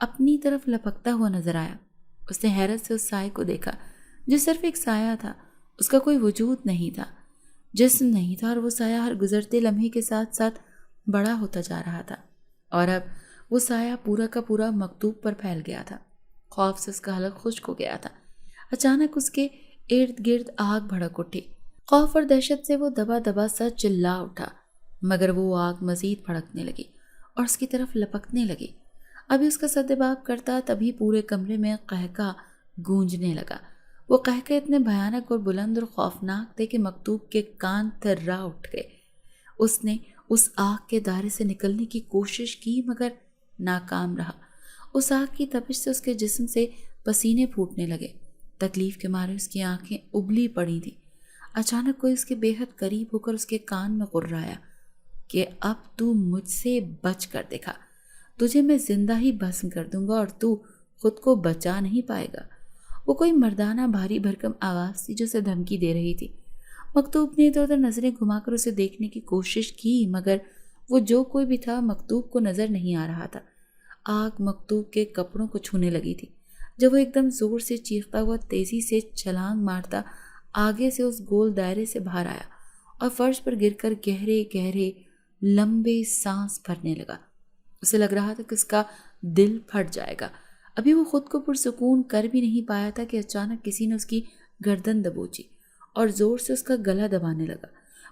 اپنی طرف لپکتا ہوا نظر آیا۔ اس نے حیرت سے اس سائے کو دیکھا جو صرف ایک سایہ تھا، اس کا کوئی وجود نہیں تھا، جسم نہیں تھا، اور وہ سایہ ہر گزرتے لمحے کے ساتھ ساتھ بڑا ہوتا جا رہا تھا، اور اب وہ سایہ پورا کا پورا مکتوب پر پھیل گیا تھا۔ خوف سے اس کا حلق خشک ہو گیا تھا۔ اچانک اس کے ارد گرد آگ بھڑک اٹھی۔ خوف اور دہشت سے وہ دبا دبا سا چلا اٹھا، مگر وہ آگ مزید بھڑکنے لگی اور اس کی طرف لپکنے لگی۔ ابھی اس کا سدباب کرتا تبھی پورے کمرے میں قہقہ گونجنے لگا۔ وہ قہقہ اتنے بھیانک اور بلند اور خوفناک تھے کہ مکتوب کے کان تھرا اٹھ گئے۔ اس نے اس آگ کے دائرے سے نکلنے کی کوشش کی مگر ناکام رہا۔ اس آگ کی تپش سے اس کے جسم سے پسینے پھوٹنے لگے۔ تکلیف کے مارے اس کی آنکھیں ابلی پڑی تھیں۔ اچانک کوئی اس کے بے حد قریب ہو کر اس کے کان میں غرایا کہ اب تو مجھ سے بچ کر دکھا، تجھے میں زندہ ہی بھسم کر دوں گا اور تو خود کو بچا نہیں پائے گا۔ وہ کوئی مردانہ بھاری بھرکم آواز تھی جو اسے دھمکی دے رہی تھی۔ مکتوب نے ادھر ادھر نظریں گھما کر اسے دیکھنے کی کوشش کی مگر وہ جو کوئی بھی تھا مکتوب کو نظر نہیں آ رہا تھا۔ آگ مکتوب کے کپڑوں کو چھونے لگی تھی جب وہ ایک دم زور سے چیختا ہوا تیزی سے چھلانگ مارتا آگے سے اس گول دائرے سے باہر آیا اور فرش پر گر کر گہرے گہرے لمبے سانس بھرنے لگا۔ اسے لگ رہا تھا کہ اس کا دل پھٹ جائے گا۔ ابھی وہ خود کو پرسکون کر بھی نہیں پایا تھا کہ اچانک کسی نے اس کی گردن دبوچی اور زور سے اس کا گلا دبانے لگا۔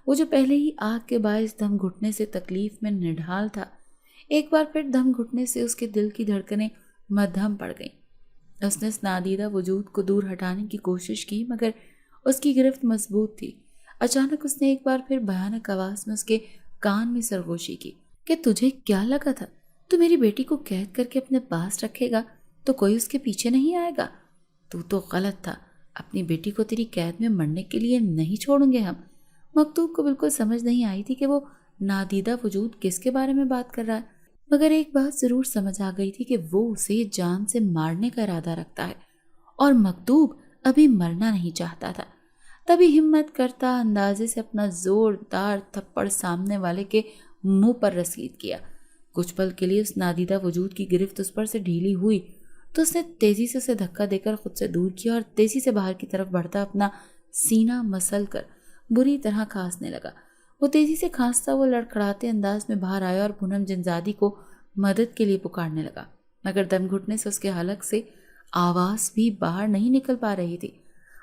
وہ جو پہلے ہی آگ کے باعث دم گھٹنے سے تکلیف میں نڈھال تھا، ایک بار پھر دم گھٹنے سے اس کے دل کی دھڑکنیں مدھم پڑ گئیں۔ اس نے اس نادیدہ وجود کو دور ہٹانے کی کوشش کی مگر اس کی گرفت مضبوط تھی۔ اچانک اس نے ایک بار پھر بھیانک آواز میں اس کے کان میں سرگوشی کی کہ تجھے کیا لگا تھا تو میری بیٹی کو قید کر کے اپنے پاس رکھے گا تو کوئی اس کے پیچھے نہیں آئے گا؟ تو غلط تھا، اپنی بیٹی کو تیری قید میں مرنے کے لیے نہیں چھوڑیں گے ہم۔ مکتوب کو بالکل سمجھ نہیں آئی تھی کہ وہ نادیدہ وجود کس کے بارے میں بات کر رہا ہے، مگر ایک بات ضرور سمجھ آ گئی تھی کہ وہ اسے جان سے مارنے کا ارادہ رکھتا ہے اور مکتوب ابھی مرنا نہیں چاہتا تھا۔ تبھی ہمت کرتا اندازے سے اپنا زوردار تھپڑ سامنے والے کے منہ پر رسید کیا۔ کچھ پل کے لیے اس نادیدہ وجود کی گرفت اس پر سے ڈھیلی ہوئی تو اس نے تیزی سے اسے دھکا دے کر خود سے دور کیا اور تیزی سے باہر کی طرف بڑھتا اپنا سینہ مسل کر بری طرح کھانسنے لگا۔ وہ تیزی سے کھانستا وہ لڑکھڑاتے انداز میں باہر آیا اور پونم جنزادی کو مدد کے لیے پکارنے لگا، مگر دم گھٹنے سے اس کے حلق سے آواز بھی باہر نہیں نکل پا رہی تھی۔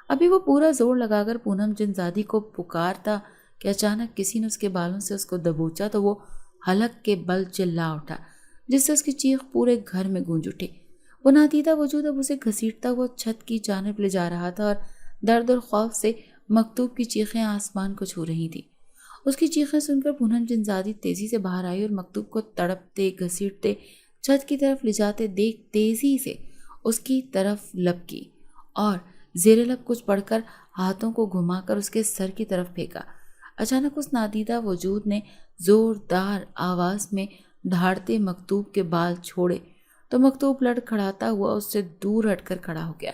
ابھی وہ پورا زور لگا کر پونم جنزادی کو پکارتا کہ اچانک کسی نے اس کے بالوں سے اس کو دبوچا تو وہ حلق کے بل چلا اٹھا جس سے اس کی چیخ پورے گھر میں گونج اٹھی۔ وہ نادیدہ وجود اب اسے گھسیٹتا ہوا چھت کی جانب لے جا رہا تھا اور درد اور خوف سے مکتوب کی چیخیں آسمان کو چھو رہی تھیں۔ اس کی چیخیں سن کر پونم جنزادی تیزی سے باہر آئی اور مکتوب کو تڑپتے گھسیٹتے چھت کی طرف لے جاتے دیکھ تیزی سے اس کی طرف لپکی اور زیر لب کچھ پڑھ کر ہاتھوں کو گھما کر اس کے سر کی طرف پھینکا۔ اچانک اس نادیدہ وجود نے زوردار آواز میں دھاڑتے مکتوب کے بال چھوڑے تو مکتوب لڑکھڑاتا ہوا اس سے دور ہٹ کر کھڑا ہو گیا،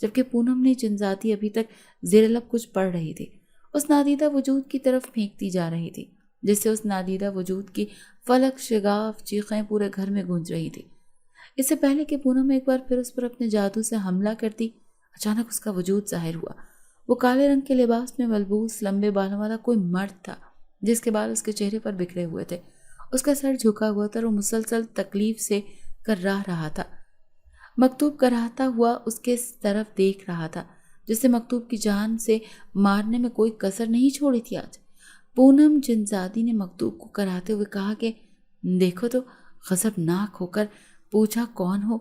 جبکہ پونم نے جنزادی ابھی تک زیر لب کچھ پڑھ رہی تھی اس نادیدہ وجود کی طرف پھینکتی جا رہی تھی، جس سے اس نادیدہ وجود کی فلک شگاف چیخیں پورے گھر میں گونج رہی تھی۔ اس سے پہلے کہ پونم ایک بار پھر اس پر اپنے جادو سے حملہ کرتی، اچانک اس کا وجود ظاہر ہوا۔ وہ کالے رنگ کے لباس میں ملبوس لمبے بالوں والا کوئی مرد تھا جس کے بال اس کے چہرے پر بکھرے ہوئے تھے۔ اس کا سر جھکا ہوا تھا اور وہ مسلسل تکلیف سے کرراہ رہا تھا۔ مکتوب کراہتا ہوا اس کے طرف دیکھ رہا تھا جس سے مکتوب کی جان سے مارنے میں کوئی کسر نہیں چھوڑی تھی آج۔ پونم جنزادی نے مکتوب کو کراہتے ہوئے کہا کہ دیکھو تو، غضبناک ہو کر پوچھا کون ہو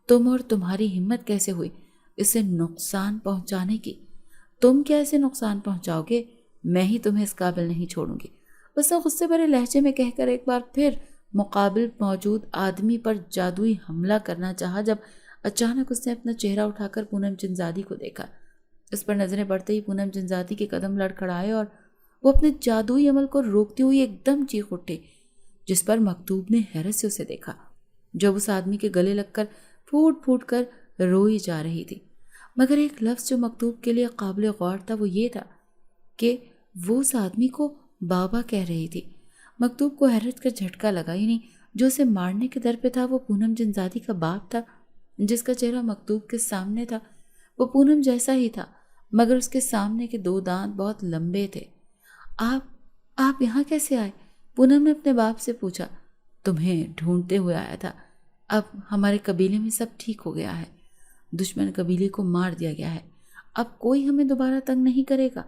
تم اور تمہاری ہمت کیسے ہوئی اسے نقصان پہنچانے کی؟ تم کیا اسے نقصان پہنچاؤ گے؟ میں ہی تمہیں اس قابل نہیں چھوڑوں گی، اس نے غصے بھرے لہجے میں کہہ کر ایک بار پھر مقابل موجود آدمی پر جادوئی حملہ کرنا چاہا جب اچانک اس نے اپنا چہرہ اٹھا کر پونم جنزادی کو دیکھا۔ اس پر نظریں پڑتے ہی پونم جنزادی کے قدم لڑکھڑائے اور وہ اپنے جادوئی عمل کو روکتی ہوئی ایک دم چیخ اٹھے، جس پر مکتوب نے حیرت سے اسے دیکھا جب اس آدمی کے گلے لگ کر پھوٹ پھوٹ کر روئی جا رہی تھی۔ مگر ایک لفظ جو مکتوب کے لیے قابل غور تھا وہ یہ تھا کہ وہ اس آدمی کو بابا کہہ رہی تھی۔ مکتوب کو حیرت کا جھٹکا لگا، یعنی جو اسے مارنے کے در پہ تھا وہ پونم جنزادی کا باپ تھا، جس کا چہرہ مکتوب کے سامنے تھا۔ وہ پونم جیسا ہی تھا، مگر اس کے سامنے کے 2 دانت بہت لمبے تھے۔ آپ یہاں کیسے آئے؟ پونم نے اپنے باپ سے پوچھا۔ تمہیں ڈھونڈتے ہوئے آیا تھا۔ اب ہمارے قبیلے میں سب ٹھیک ہو گیا ہے، دشمن قبیلے کو مار دیا گیا ہے، اب کوئی ہمیں دوبارہ تنگ نہیں کرے گا۔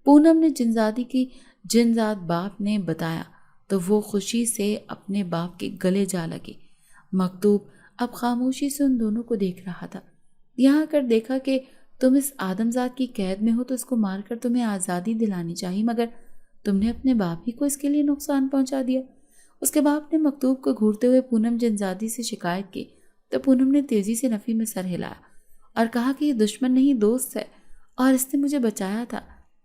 پونم نے جنزادی کی جنزاد باپ نے بتایا تو وہ خوشی سے اپنے باپ کے گلے جا لگی۔ مکتوب اب خاموشی سے ان دونوں کو دیکھ رہا تھا۔ یہاں کر دیکھا کہ تم اس آدمزاد کی قید میں ہو تو اس کو مار کر تمہیں آزادی دلانی چاہیے، مگر تم نے اپنے باپ ہی کو اس کے لیے نقصان پہنچا دیا۔ اس کے باپ نے مکتوب کو گھورتے ہوئے پونم جنزادی سے شکایت کی تو پونم نے تیزی سے نفی میں سر ہلایا اور کہا کہ یہ دشمن نہیں دوست ہے اور اس نے مجھے بچایا تھا۔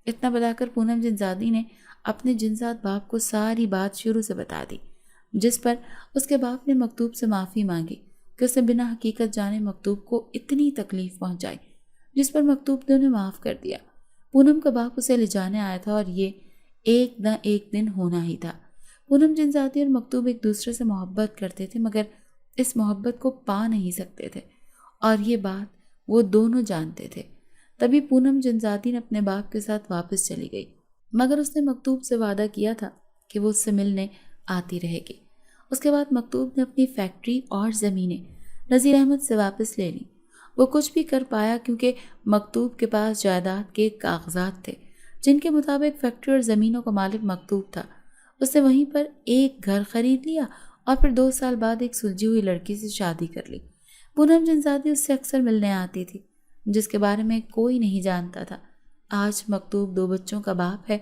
اتنا بتا کر پونم جنزادی نے اپنے جنزاد باپ کو ساری بات شروع سے بتا دی، جس پر اس کے باپ نے مکتوب سے معافی مانگی کہ اس نے بنا حقیقت جانے مکتوب کو اتنی تکلیف پہنچائی، جس پر مکتوب نے انہیں معاف کر دیا۔ پونم کا باپ اسے لے جانے آیا تھا اور یہ ایک نہ ایک دن ہونا ہی تھا۔ پونم جنزادی اور مکتوب ایک دوسرے سے محبت کرتے تھے، مگر اس محبت کو پا نہیں سکتے تھے اور یہ بات وہ دونوں جانتے تھے۔ تبھی پونم جنزادی نے اپنے باپ کے ساتھ واپس چلی گئی، مگر اس نے مکتوب سے وعدہ کیا تھا کہ وہ اس سے ملنے آتی رہے گی۔ اس کے بعد مکتوب نے اپنی فیکٹری اور زمینیں نذیر احمد سے واپس لے لیں۔ وہ کچھ بھی کر پایا کیونکہ مکتوب کے پاس جائیداد کے کاغذات تھے جن کے مطابق فیکٹری اور زمینوں کا مالک مکتوب تھا۔ اس نے وہیں پر ایک گھر خرید لیا اور پھر 2 سال بعد ایک سلجھی ہوئی لڑکی سے شادی کر لی۔ پونم جنزادی اس سے اکثر ملنے آتی تھی، جس کے بارے میں کوئی نہیں جانتا تھا۔ آج مکتوب 2 بچوں کا باپ ہے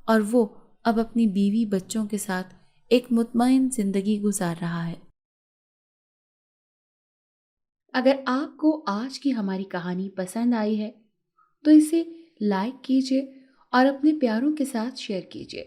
اور وہ اب اپنی بیوی بچوں کے ساتھ ایک مطمئن زندگی گزار رہا ہے۔ اگر آپ کو آج کی ہماری کہانی پسند آئی ہے تو اسے لائک کیجیے اور اپنے پیاروں کے ساتھ شیئر کیجیے۔